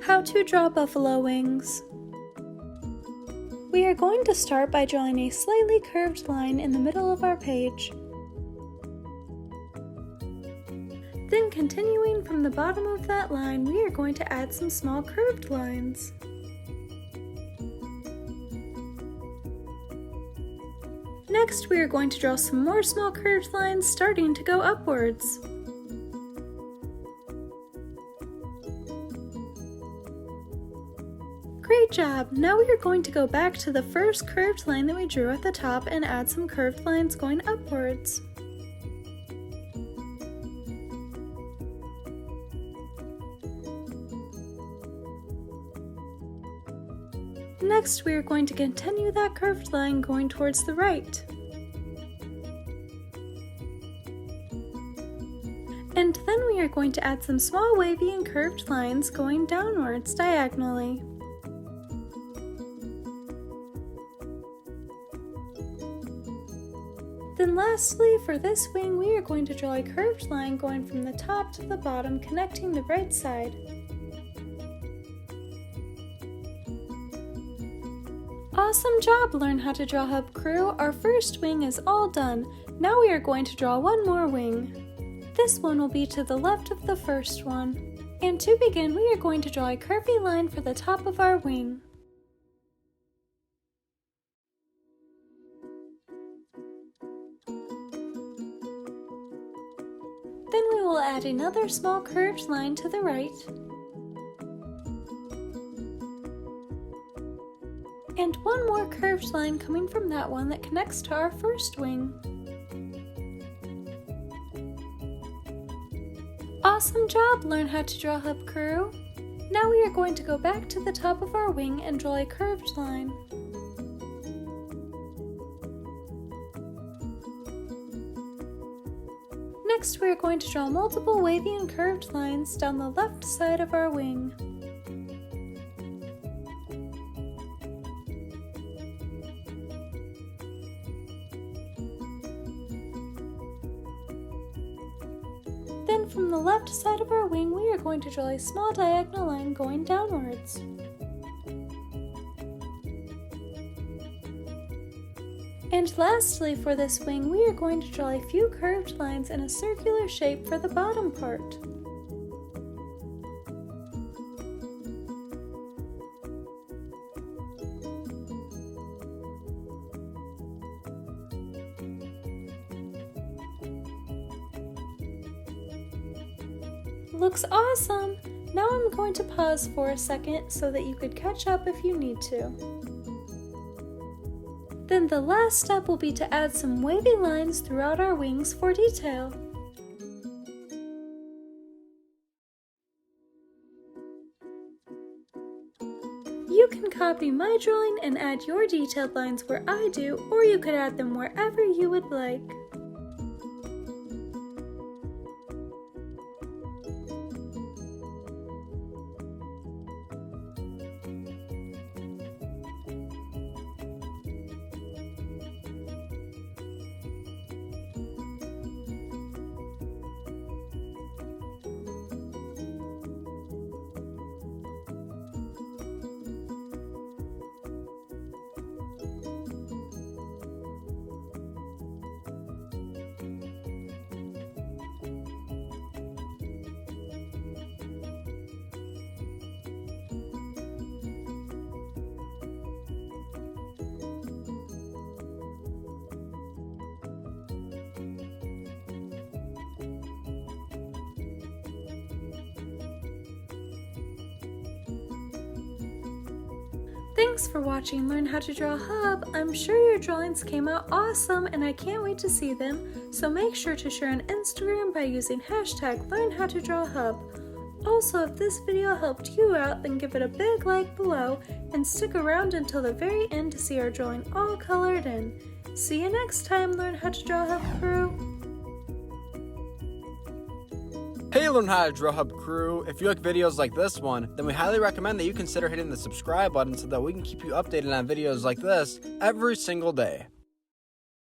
How to draw buffalo wings. We are going to start by drawing a slightly curved line in the middle of our page. Then continuing from the bottom of that line, we are going to add some small curved lines. Next, we are going to draw some more small curved lines starting to go upwards. Great job! Now we are going to go back to the first curved line that we drew at the top and add some curved lines going upwards. Next, we are going to continue that curved line going towards the right. And then we are going to add some small wavy and curved lines going downwards diagonally. Then lastly, for this wing, we are going to draw a curved line going from the top to the bottom, connecting the right side. Awesome job, Learn How to Draw Hub crew! Our first wing is all done. Now we are going to draw one more wing. This one will be to the left of the first one. And to begin, we are going to draw a curvy line for the top of our wing. Then we will add another small curved line to the right. And one more curved line coming from that one that connects to our first wing. Awesome job, Learn How to Draw Hub crew! Now we are going to go back to the top of our wing and draw a curved line. Next, we are going to draw multiple wavy and curved lines down the left side of our wing. Then from the left side of our wing, we are going to draw a small diagonal line going downwards. And lastly, for this wing, we are going to draw a few curved lines in a circular shape for the bottom part. Looks awesome! Now I'm going to pause for a second so that you could catch up if you need to. Then the last step will be to add some wavy lines throughout our wings for detail. You can copy my drawing and add your detailed lines where I do, or you could add them wherever you would like. Thanks for watching Learn How to Draw Hub. I'm sure your drawings came out awesome and I can't wait to see them, so make sure to share on Instagram by using hashtag LearnHowToDrawHub. Also, if this video helped you out, then give it a big like below and stick around until the very end to see our drawing all colored in. See you next time, Learn How to Draw Hub crew! Hey Learn How to Draw Hub crew, if you like videos like this one, then we highly recommend that you consider hitting the subscribe button so that we can keep you updated on videos like this every single day.